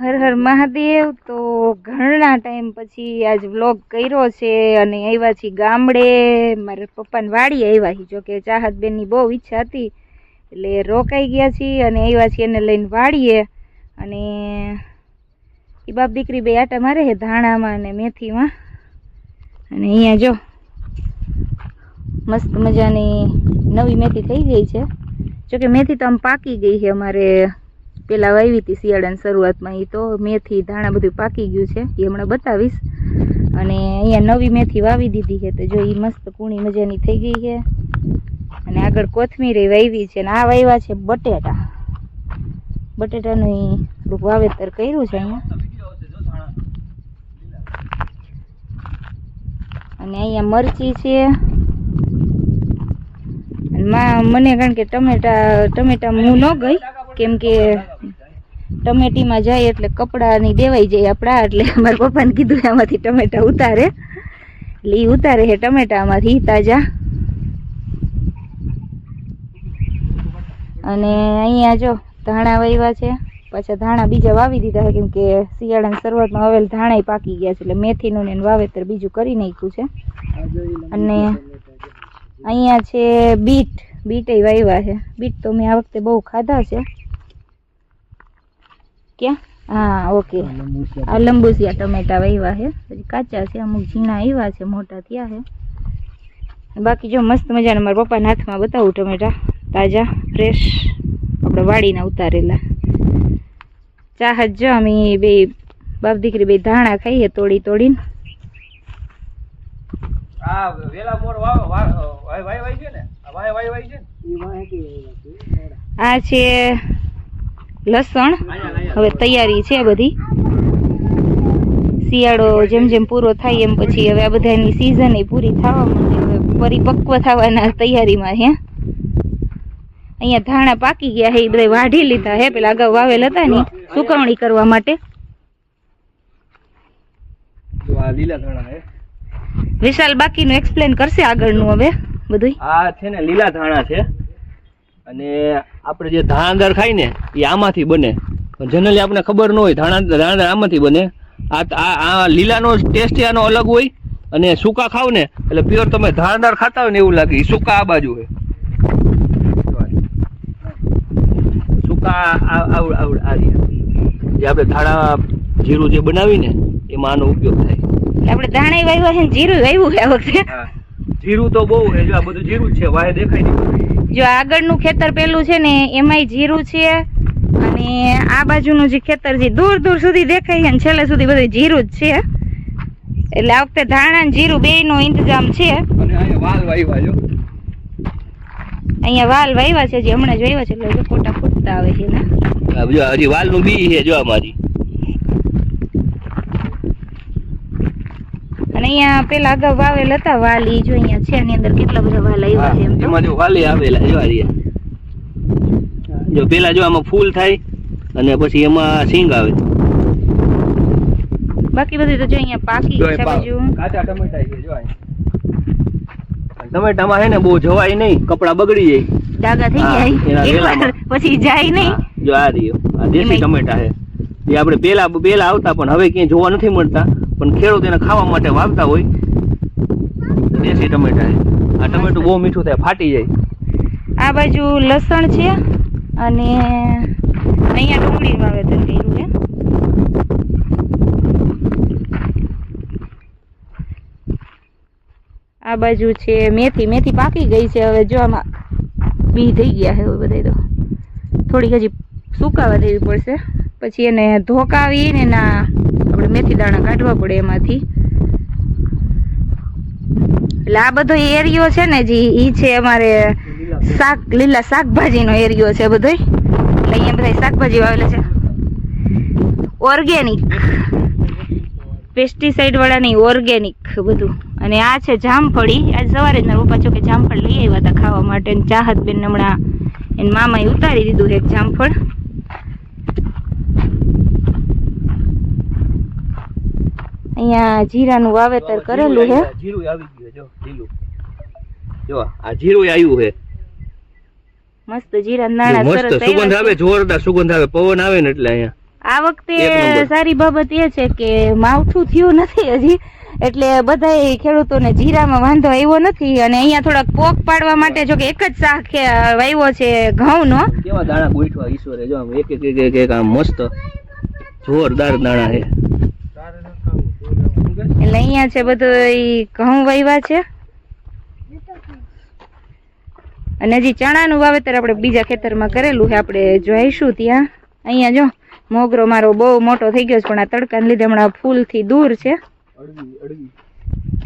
હર હર મહાદેવ। તો ઘણા ટાઈમ પછી આજ વ્લોગ કર્યો છે અને આવ્યા છીએ ગામડે, મારા પપ્પાને વાડી આવ્યા છીએ। જોકે ચાહતબેનની બહુ ઈચ્છા હતી એટલે રોકાઈ ગયા છીએ અને આવ્યા છીએ એને લઈને વાડીએ। અને એ બાપ દીકરી બે આટા મારે છે ધાણામાં અને મેથીમાં। અને અહીંયા જો મસ્ત મજાની નવી મેથી થઈ ગઈ છે। જોકે મેથી તો આમ પાકી ગઈ છે, અમારે પેલા વાવી હતી શિયાળાની શરૂઆતમાં। એ તો મેથી ધાણા બધું પાકી ગયું છે, એ હમણાં બતાવીશ। અને અહીંયા નવી મેથી વાવી દીધી છે, તો જો એ મસ્ત કૂણી મજાની થઈ ગઈ છે। અને આગળ કોથમીર વાવી છે, અને આ વાવ્યા છે બટેટા। બટેટાનું થોડુંક વાવેતર કર્યું છે અહીંયા। અને અહીંયા મરચી છે। મને કારણ કે ટમેટા હું ન ગઈ, કેમ કે ટમેટીમાં જાય એટલે કપડાની દેવાઈ જાય આપણા, એટલે મારા પપ્પાને કીધું આમાંથી ટમેટા ઉતારે, એટલે એ ઉતારે છે ટમેટામાંથી તાજા। અને અહીંયા જો ધાણા વાવ્યા છે, પાછા ધાણા બીજા વાવી દીધા છે, કેમ કે શિયાળાની શરૂઆતમાં વાવેલ ધાણા પાકી ગયા છે, એટલે મેથીનું ને વાવેતર બીજું કરી નાખ્યું છે। અને અહીંયા છે બીટ વાવ્યા છે। બીટ તો મેં આ વખતે બહુ ખાધા છે। ક્યાં? હા, ઓકે, આ લંબુસિયા ટમેટા વાવ્યા છે, હજી કાચા છે, અમુક ઝીણા આવ્યા છે, મોટા થયા છે। બાકી જો મસ્ત મજાના મારા પપ્પાના હાથમાં બતાવું ટમેટા તાજા ફ્રેશ, આપણે વાડીના ઉતારેલા। ચાહત જો અમે બે બાપ દીકરી બે ધાણા ખાઈએ તોડીને। આ છે લસણ, હવે તૈયારી છે બધી। શિયાળો જેમ જેમ પૂરો થાય એમ પછી હવે આ બધાની સિઝન પૂરી થવા માંડે, હવે પરિપક્વ થવાના તૈયારીમાં છે। અહીંયા ધાણા પાકી ગયા છે, એ બધા વાઢી લીધા છે, પેલા અગાઉ વાવેલ હતા ને સુકવણી કરવા માટે। લીલા ધાણા છે, વિશાલ બાકીનું એક્સપ્લેન કરશે આગળનું હવે બધું। આ છે ને લીલા ધાણા છે, અને આપણે જે ધાણાદાર ખાઈ ને એ આમાંથી બને, જનરલી આપણને ખબર ન હોય ધાણાદાર આમાંથી બને। આ લીલાનો ટેસ્ટ આનો અલગ હોય, અને સૂકા ખાવ ને એટલે પ્યોર તમે ધાણાદાર ખાતા હોય ને એવું લાગે। સૂકા આ બાજુ હોય, સૂકા આ જે આપણે ધાણા જીરું જે બનાવીને એમાં આનો ઉપયોગ થાય। આપણે ધાણા વાવ્યા છે ને જીરું વાવ્યું છે આ વખતે। જીરું તો બહુ છે, જો આ બધું જીરું જ છે, વાહે દેખાય નહીં। જો આગળનું ખેતર પેલું છે ને એમાંય જીરું છે, અને આ બાજુનું જે ખેતર છે દૂર દૂર સુધી દેખાય છે, અને છેલ્લે સુધી બધું જીરું જ છે। એટલે આ વખતે ધાણા ને જીરું બેયનો ઇંતજામ છે। અને અહીંયા વાલ વાવ્યા જો, અહીંયા વાલ વાવ્યા છે, જે હમણાં જ વાવ્યા છે, એટલે ફોટા ફૂટતા આવે છે ને। હજી વાલનું બી છે જો અમારી। અને અહીંયા પેલા અગાઉ વાવેલ હતા વાલ, ઈ જો અહીંયા છે એની અંદર કેટલા બધા વાલ આવ્યા છે। એમાં જો વાલે આવેલા જો જો પેલા જો આમાં ફૂલ થાય અને પછી એમાં સિંગ આવે। બાકી બધી તો જો અહીંયા પાકી છે બાજુ કાચા ટમેટા છે જો ટમેટામાં છે ને બહુ જવાય નહીં, કપડા બગડી જાય, ડાગા થઈ જાય પછી જાય નહીં। જો આ રહ્યો આ દેશી ટમેટા છે, એ આપણે પેલા આવતા પણ હવે ક્યાંય જોવા નથી મળતા, પણ ખેડૂત એને ખાવા માટે વાવતા હોય। દેશી ટમેટા છે, આ ટમેટું બહુ મીઠું થાય, ફાટી જાય। આ બાજુ લસણ છે, અને અહીંયા ડુંગળી વાવેતર કર્યું છે। આ બાજુ છે મેથી પાકી ગઈ છે, હવે જો આમાં બી થઈ ગયા છે બધા, તો થોડીક હજી સુકાવા દેવી પડશે, પછી એને ધોકાવીને એના આપણે મેથી દાણા કાઢવા પડે એમાંથી। એટલે આ બધો એરિયો છે ને જી ઈ છે અમારે લીલા શાકભાજીનો એરિયો છે બધો, એટલે અહીંયા બધા શાકભાજી વાવેલા છે ઓર્ગેનિક, પેસ્ટિસાઇડ વાળા નહીં, ઓર્ગેનિક બધું। અને આ છે જામફળી, આજ સવારે જ મારા પપ્પા ચોકે જામફળ લઈ આવ્યા હતા ખાવા માટે, ચાહતબેન હમણાં એના મામાએ ઉતારી દીધું એક જામફળ। અહીંયા જીરાનું વાવેતર કરેલું છે, જીરું આવી ગયું જો લીલું, જો આ જીરું આવ્યું છે, મસ્ત જીરા નાણા સરસ સુગંધ આવે, જોરદાર સુગંધ આવે, પવન આવે ને એટલે અહીંયા આ એક વખતે નંબર. સારી બાબત એ છે કે માવઠું થયું નથી હજી, એટલે બધાય ખેડૂતોને જીરામાં વાંધો આવ્યો નથી. અને અહીંયા થોડાક પોક પાડવા માટે જો કે એક જ શાક વાવ્યો છે ઘઉંનો. કેવા દાણા ગોઠવા ઈશ્વરે, જો આમ એક એક એક એક એક આમ મસ્ત જોરદાર દાણા છે. એટલે અહીંયા છે બધું ઈ ઘઉં વાવ્યા છે. અને હજી ચણાનું વાવેતર આપણે બીજા ખેતરમાં કરેલું છે, આપણે જોઈશું ત્યાં. અહીંયા જો મોગરો મારો બહુ મોટો થઈ ગયો છે, પણ આ તડકાને લીધે હમણાં ફૂલથી દૂર છે.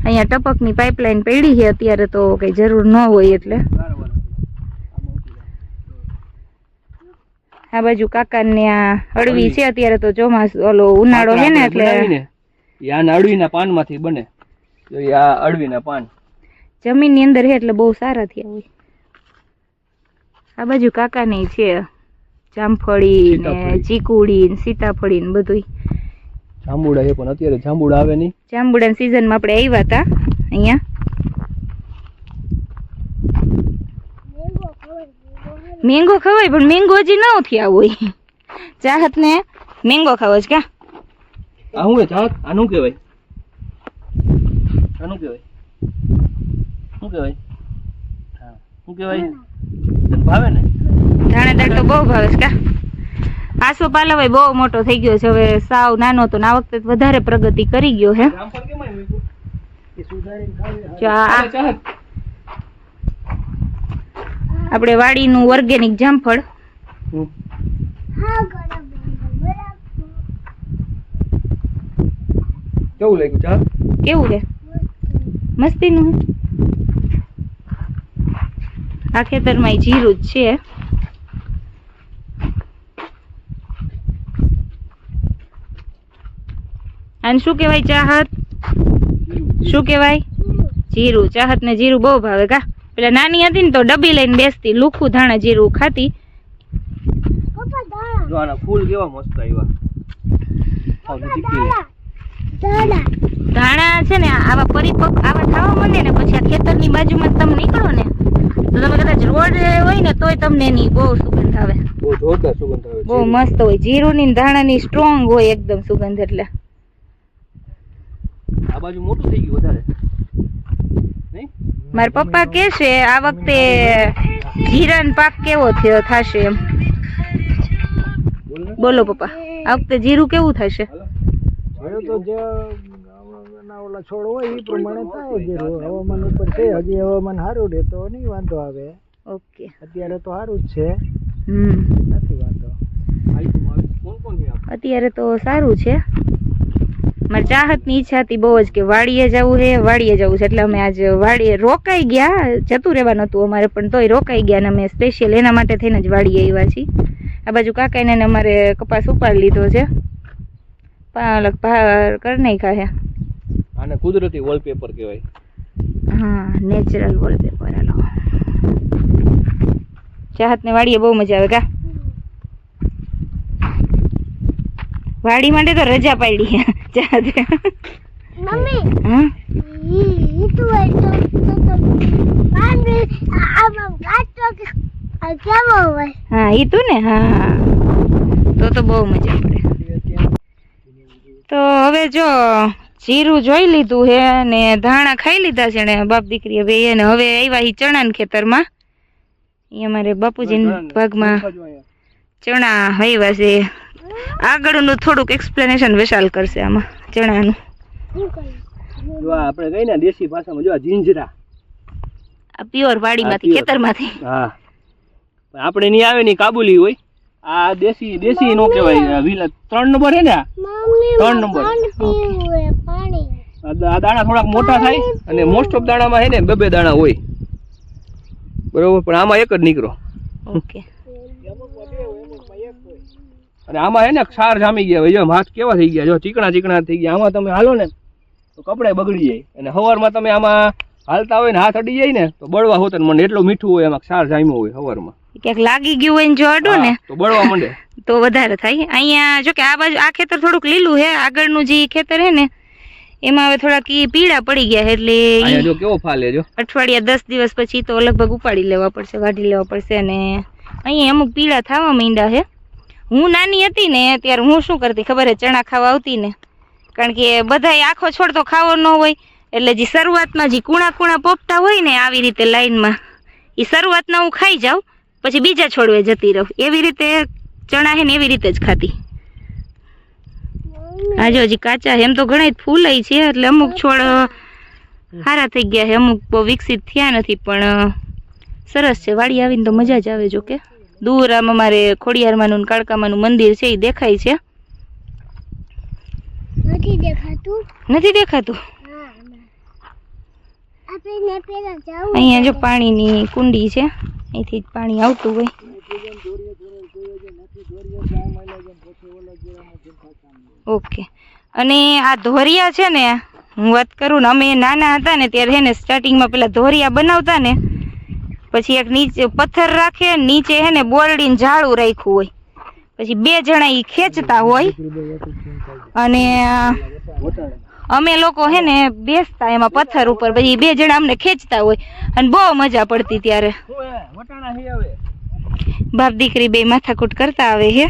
અહીંયા ટપકની પાઇપલાઇન પડી છે અત્યારે, તો કઈ જરૂર ન હોય એટલે. આ બાજુ કાકાને આ અળવી છે અત્યારે, તો ચોમાસું ઓલો ઉનાળો છે ને એટલે યાન અળવીના પાનમાંથી બને. જો આ અળવીના પાન જમીનની અંદર છે એટલે બહુ સારા થયા હોય. આ બાજુ કાકાને છે જામફળી ને ચીકુડી ને સીતાફળી ને બધું. જાંબુડા છે પણ અત્યારે જાંબુડા આવે નહીં. જાંબુડાની સિઝનમાં આપણે આવ્યા હતા અહીંયા. મેંગો ખવાય પણ મેંગો હજી ન થયા હોય. ચાહત ને મેંગો ખાવો છે કા? આ શું ચાહત? આનું કહેવાય, આનું કહેવાય, શું કહેવાય? હા, શું કહેવાય? તને ભાવે ને? દાણેદાર તો બહુ ભાવે છે કા? આસો પાલવાય બહુ મોટો થઈ ગયો છે, હવે સાવ નાનો તો આ વખતે વધારે પ્રગતિ કરી ગયો છે. જો આ આપણે વાડીનું ઓર્ગેનિક જામફળ. કેવું લાગ્યું ચાહત? કેવું છે? મસ્તીનું. આ ખેતરમાં જીરું જ છે. અને શું કહેવાય ચાહત? શું કહેવાય? જીરું. ચાહત ને જીરું બહુ ભાવે કા? પેલા નાની હતી ને તો ડબ્બી લઈને બેસતી, લુખું ધાણા જીરું ખાતી. જો આના ફૂલ કેવા મસ્ત આવ્યા. ધાણા છે ને આવા પરિપક્વ આવા થવા માંડે ને પછી આ ખેતરની બાજુમાં તમે નીકળો ને તો તમે કદાચ રોડ હોય ને તોય તમને એની બહુ સુગંધ આવે. બહુ જોરદાર સુગંધ આવે. બહુ મસ્ત હોય. જીરુંની ને ધાણાની સ્ટ્રોંગ હોય એકદમ સુગંધ. એટલે આ બાજુ મોટું થઈ ગયું વધારે નહીં? મારા પપ્પા કે છે આ વખતે જીરાનો પાક કેવો થયો થશે એમ. બોલો પપ્પા, આ વખતે જીરું કેવું થશે? તો જે ઓલા છોડ હોય એ પ્રમાણે થાય. જે હવામાન ઉપર છે, હજી હવામાન સારું રહે તો નહીં વાંધો આવે. ઓકે, અત્યારે તો સારું જ છે, હમ, નથી વાંધો. અત્યારે તો સારું છે. મારી ચાહતની ઈચ્છા હતી બહુ જ કે વાડીએ જવું છે, વાડીએ જવું છે. એટલે અમે આજ વાડીએ રોકાઈ ગયા. જતું રહેવાનું હતું અમારે, પણ તોય રોકાઈ ગયા અને અમે સ્પેશિયલ એના માટે થઈને જ વાડીએ આવ્યા છીએ. આ બાજુ કાકાને અમારે કપાસ ઉપાડી લીધો છે, પાલક ભાર કરી નાખ્યા છે. આને કુદરતી વોલપેપર કહેવાય. હા, નેચરલ વોલપેપર. હાલો, ચાહતને વાડીએ બહુ મજા આવે કા? વાડી માટે તો રજા પાડી ચાહતે. મમ્મી હા, ઈ તો મામી આમાં ગાતો કેવો હોય? હા ઈ તું ને. હા, તો બહુ મજા પડે. તો હવે જો જીરું જોઈ લીધું છે ને ધાણા ખાઈ લીધા છે ને બાપ દીકરી બે, અને હવે આવ્યા હી ચણાના ખેતરમાં. એ અમારે બાપુજીના ભાગમાં ચણા આવ્યા છે. આગળનું થોડુંક એક્સપ્લેનેશન વિશાલ કરશે આમાં ચણાનું. જો આ આપણે કઈ ને દેશી ભાષામાં જો આ જીંજરા. આ પ્યોર વાડીમાંથી pure. ખેતરમાંથી. હા, આપણે નહીં આવે ની કાબુલી હોય. આ દેશી નો કહેવાય. વિલા 3 નંબર છે ને આ? Mummy 3 number. પાણી આ દાણા થોડાક મોટા થાય અને મોસ્ટ ઓફ દાણામાં છે ને 2 દાણા હોય, બરોબર, પણ આમાં એક જ નીકળો. ઓકે, અને આમાં છે ને ક્ષાર જામી ગયા હોય. જો હાથ કેવા થઈ ગયા, જો ચીકણા થઈ ગયા. આમાં તમે હાલો ને તો કપડાય બગડી જાય, અને સવારમાં તમે આમાં હાલતા હોય ને હાથ અડી જાય ને તો બળવા હોત મને. એટલું મીઠું હોય એમાં, ક્ષાર જામ્યો હોય સવારમાં. ક્યાંક લાગી ગયું હોય ને જો અડો ને તો બળવા માંડે તો વધારે થાય. અહીંયા જો કે આ બાજુ આ ખેતર થોડુંક લીલું છે, આગળનું જે ખેતર છે ને એમાં હવે થોડાક ઈ પીળા પડી ગયા, એટલે અહીંયા જો કેવો ફાલે. જો અઠવાડિયા 10 દિવસ પછી તો લગભગ ઉપાડી લેવા પડશે, વાઢી લેવા પડશે. અને અહીંયા અમુક પીળા થવા માંડ્યા છે, હું નાની હતી ને ત્યારે હું શું કરતી ખબર હે, ચણા ખાવા આવતી ને, કારણ કે બધાય આખો છોડ તો ખાવો ન હોય, એટલે જે શરૂઆતમાં જે કૂણા કૂણા પોપટા હોય ને આવી રીતે લાઈનમાં, એ શરૂઆતના હું ખાઈ જાઉં, પછી બીજા છોડવે જતી રહું. એવી રીતે ચણા હે ને એવી રીતે જ ખાતી. આજે હજી કાચા એમ તો ઘણા ફૂલાય છે, એટલે અમુક છોડ સારા થઈ ગયા છે, અમુક બહુ વિકસિત થયા નથી, પણ સરસ છે. વાડી આવીને તો મજા જ આવે. જો કે દૂર આમ અમારે ખોડિયારમાંનું ને કાળકામાંનું મંદિર છે એ દેખાય છે. નથી દેખાતું. નથી દેખાતું? હા, આપણે પેલા જાવું. અહીંયા જો પાણીની કુંડી છે, અહીંથી જ પાણી આવતું હોય. ઓકે. અને આ ધોરિયા છે ને, હું વાત કરું ને, અમે નાના હતા ને ત્યારે હે ને સ્ટાર્ટિંગમાં પેલા ધોરિયા બનાવતા ને, પછી એક નીચે પથ્થર રાખે, નીચે હે ને બોરડીને ઝાડું રાખ્યું હોય, પછી 2 જણા ઈ ખેંચતા હોય, અને અમે લોકો હે ને બેસતા એમાં પથ્થર ઉપર, પછી 2 જણા અમને ખેંચતા હોય, અને બહુ મજા પડતી ત્યારે. બાપ દીકરી 2 માથાકૂટ કરતા આવે હે.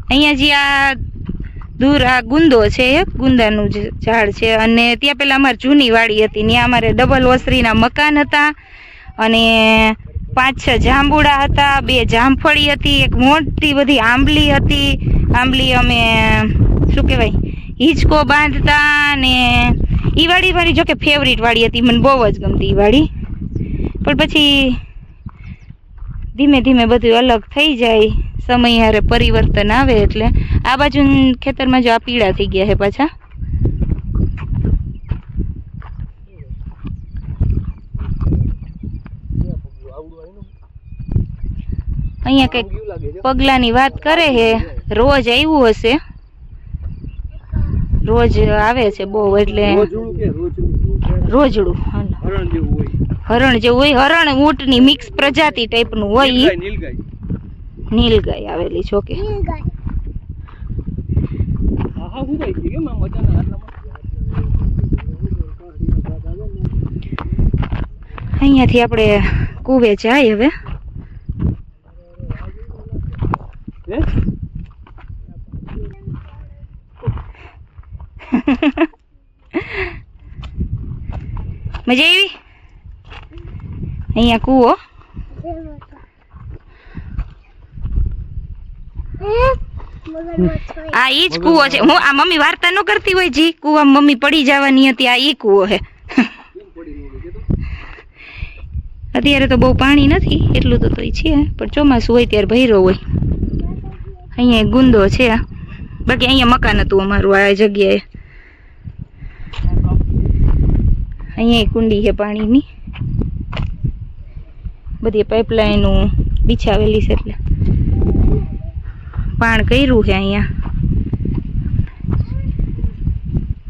અહીંયા જે આ દૂર આ ગુંદો છે, એક ગુંદાનું ઝાડ છે, અને ત્યાં પેલા અમારે જૂની વાડી હતી, ત્યાં અમારે ડબલ ઓસરીના મકાન હતા, અને 5-6 જાંબુડા હતા, 2 જામફળી હતી, એક મોટી બધી આંબલી હતી. આંબલી અમે શું કહેવાય હિંચકો બાંધતા, ને એ વાડી મારી જોકે ફેવરિટ વાડી હતી, મને બહુ જ ગમતી એ વાડી. પણ પછી ધીમે ધીમે બધું અલગ થઈ જાય, સમય હારે પરિવર્તન આવે, એટલે આ બાજુ ખેતરમાં જો આ પીળા થઈ ગયા છે પાછા. અહીંયા કઈક પગલાની વાત કરે છે, રોજ આવ્યું હશે, રોજ આવે છે બહુ, એટલે રોજડું હરણ જેવું હોય, હરણ ઊંટની મિક્સ પ્રજાતિ ટાઈપનું હોય. નીલગાય આવેલી છોકે. અહીંયાથી આપણે કુવે જાય હવે. મજા આવી? અહીંયા કૂવો. આ ઈ જ કૂવો છે. હું આ મમ્મી વાર્તા ન કરતી હોય, જી કૂવા મમ્મી પડી જવાની હતી, આ ઈ કૂવો છે. અત્યારે તો બહુ પાણી નથી, એટલું તો તોય છે, પણ ચોમાસું હોય ત્યારે ભર્યો હોય. અહીંયા એક ગુંદો છે, બાકી અહીંયા મકાન હતું અમારું આ જગ્યાએ. અહીંયા એક કુંડી છે પાણીની, બધી પાઇપલાઈન બિછાવેલી છે, એટલે પાણ કર્યું છે અહીંયા.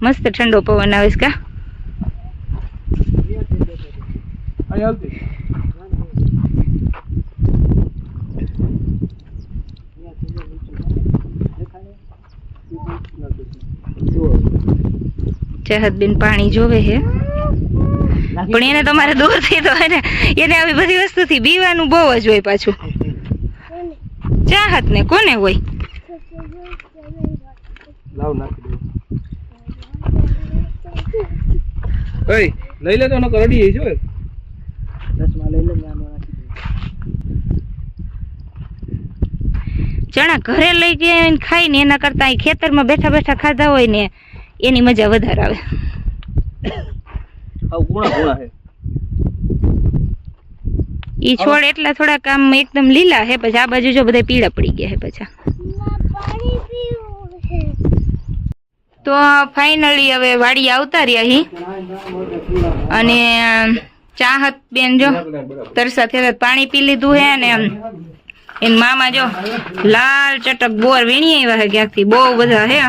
મસ્ત ઠંડો પવન આવે છે. કા ચાહતબેન પાણી જોવે છે, પણ એને તમારે દૂર થી તો એને આવી બધી વસ્તુથી બીવાનું બહુ જ હોય પાછું. ચાહત ને કોને હોય? લઈ લે તો નકર અડી જો. ચણા ઘરે લઈ ગયા ખાઈ ને એના કરતા અહીં ખેતરમાં બેઠા બેઠા ખાધા હોય ને એની મજા વધારે આવે. ઈ છોડ એટલા થોડાક આમ એકદમ લીલા હે, પછી આ બાજુ જો બધા પીળા પડી ગયા હે પાછા. તો ફાઇનલી હવે વાડી આવતા રહ્યા હી, અને ચાહત બેન જો તરસા થયા પાણી પી લીધું હે, ને એન મામા જો લાલ ચટક બોર વીણી આવ્યા હે ક્યાંકથી, બહુ બધા હે,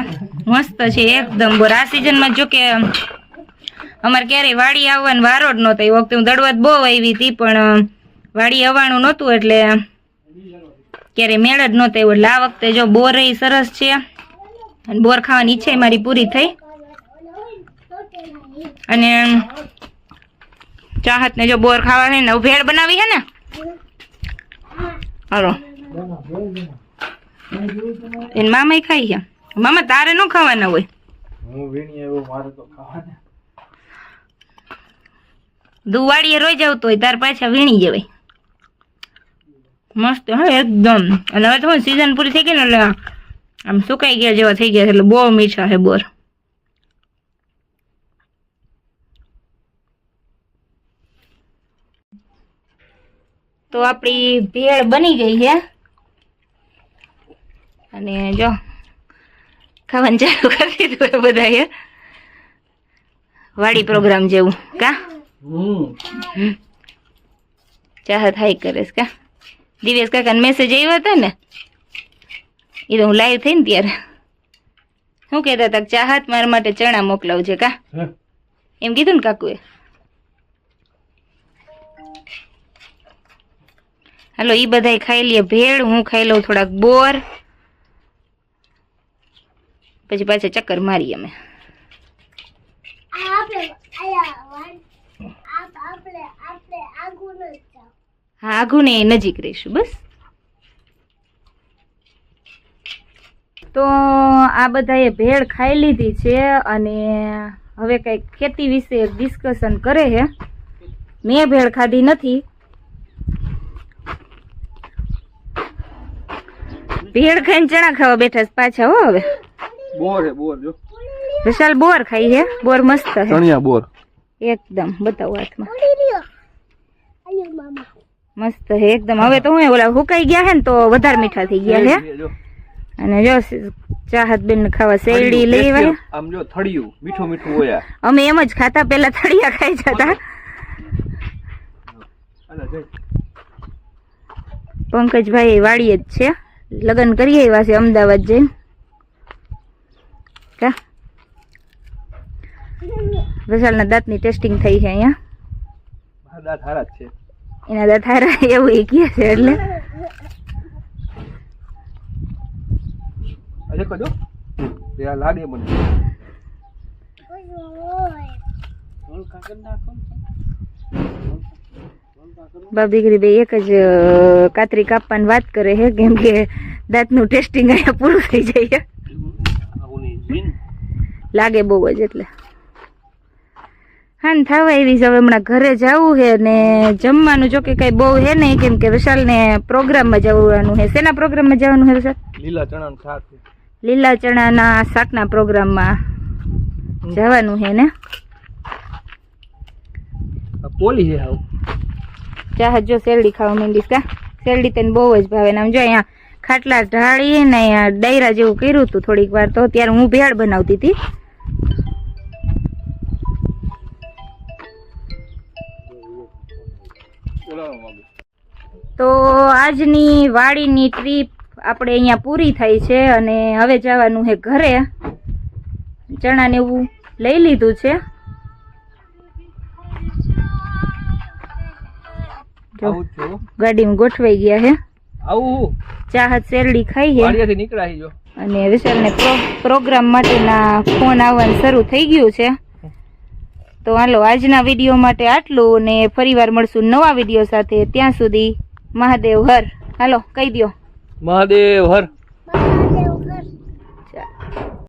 મસ્ત છે એકદમ બોર. આ સિઝનમાં જો કે અમારે ક્યારેય વાડી આવવાનો વારો જ નહોતો. એ વખતે હું દડવત બહુ આવી હતી, પણ વાડી આવવાનું નહોતું એટલે ક્યારેય મેળ જ નહોતો આવ્યો. એટલે આ વખતે જો બોર એ સરસ છે, અને બોર ખાવાની ઈચ્છા મારી પૂરી થઈ. અને ચાહત ને જો બોર ખાવા છે ને ભેળ બનાવી છે ને હાલો એને મામા ખાઈ છે મામા તારે ન ખાવાના હોય હું વીણી આવ્યો મારે તો ખાવાના દુવાડીએ રોઈ જવું તો તાર પાછા વીણી જવાય મસ્ત હા એકદમ અને હવે તો સીઝન પૂરી થઈ ગઈ ને એટલે આમ સુકાઈ ગયા જેવા થઈ ગયા એટલે બહુ મીઠા છે બોર તો આપણી ભેળ બની ગઈ છે અને જો ખાવાનું ચાલુ કરી દીધું બધાએ વાડી પ્રોગ્રામ જેવું કા ચાહત હાઈ કરેશ કા દિવેશ કાકાને મેસેજ આવ્યો હતો ને એ તો હું લાઈવ થઈ ને ત્યારે શું કહેતા હતા ચાહત મારા માટે ચણા મોકલાવજે કા એમ કીધું ને કાકુએ હાલો એ બધાય ખાઈ લઈએ ભેળ હું ખાઈ લઉં થોડાક બોર પછી પાછા ચક્કર મારીએ અમે હા આઘું ને નજીક રહીશું બસ તો આ બધાએ ભેળ ખાઈ લીધી છે અને હવે કંઈક ખેતી વિશે ડિસ્કશન કરે છે મેં ભેળ ખાધી નથી ભેળ ખાઈને ચણા ખાવા બેઠા છે પાછા હો હવે બોર હે બોર જો વિશાલ બોર ખાઈ છે બોર મસ્ત છે ચણિયા બોર એકદમ બતાવો હાથમાં મસ્ત છે એકદમ હવે તો હું ઓલા હુકાઈ ગયા છે ને તો વધારે મીઠા થઈ ગયા છે અને જો ચાહત બેન ખાવા શેરડી લઈ આવ્યા આમ જો થળિયું મીઠું મીઠું હોય અમે એમ જ ખાતા પેલા થળિયા ખાઈ જતા પંકજભાઈ વાડીએ જ છે લગ્ન કરી આવ્યા છે અમદાવાદ જઈને કા વિશાલના દાંતની ટેસ્ટિંગ થઈ છે અહીંયા દાંત હારા જ છે એના દાંત હારા એવું એ કહે છે એટલે અરે કજો યાર લાગે મને બાપ દીકરી બે એક જ કાતરી કાપવાની વાત કરે છે કેમ કે દાંતનું ટેસ્ટિંગ અહીંયા પૂરું થઈ જાય લાગે બહુ જ એટલે હા થવા એવી છે હવે હમણાં ઘરે જવું છે ને જમવાનું જો કે કઈ બહુ હે નહીં કેમ કે વિશાલને પ્રોગ્રામમાં જવાનું છે શેના પ્રોગ્રામમાં જવાનું છે વિશાલ લીલા ચણાનું શાક લીલા ચણાના શાકના પ્રોગ્રામમાં જવાનું છે ને પોલી છે હાવ ચાહત જો શેરડી ખાવા માંડીશ કા શેરડી તને બહુ જ ભાવે ને આમ જો અહીંયા ખાટલા ઢાળી ને અહીંયા ડાયરા જેવું કર્યું હતું થોડીક વાર તો ત્યારે હું ભેળ બનાવતી હતી તો આજની વાડીની ટ્રીપ આપણે અહીંયા પૂરી થઈ છે અને હવે જવાનું છે ઘરે ચણા ને એવું લઈ લીધું છે ગાડીમાં ગોઠવાઈ ગયા છે આવું ચાહત શેરડી ખાઈ છે વાડિયાથી નીકળાઈ જો અને વિશાલને પ્રોગ્રામ માટેના ફોન આવવાનું શરૂ થઈ ગયું છે તો હાલો આજના વિડીયો માટે આટલું ને ફરીવાર મળશું નવા વિડીયો સાથે ત્યાં સુધી મહાદેવ હર હાલો કહી દો મહાદેવ હર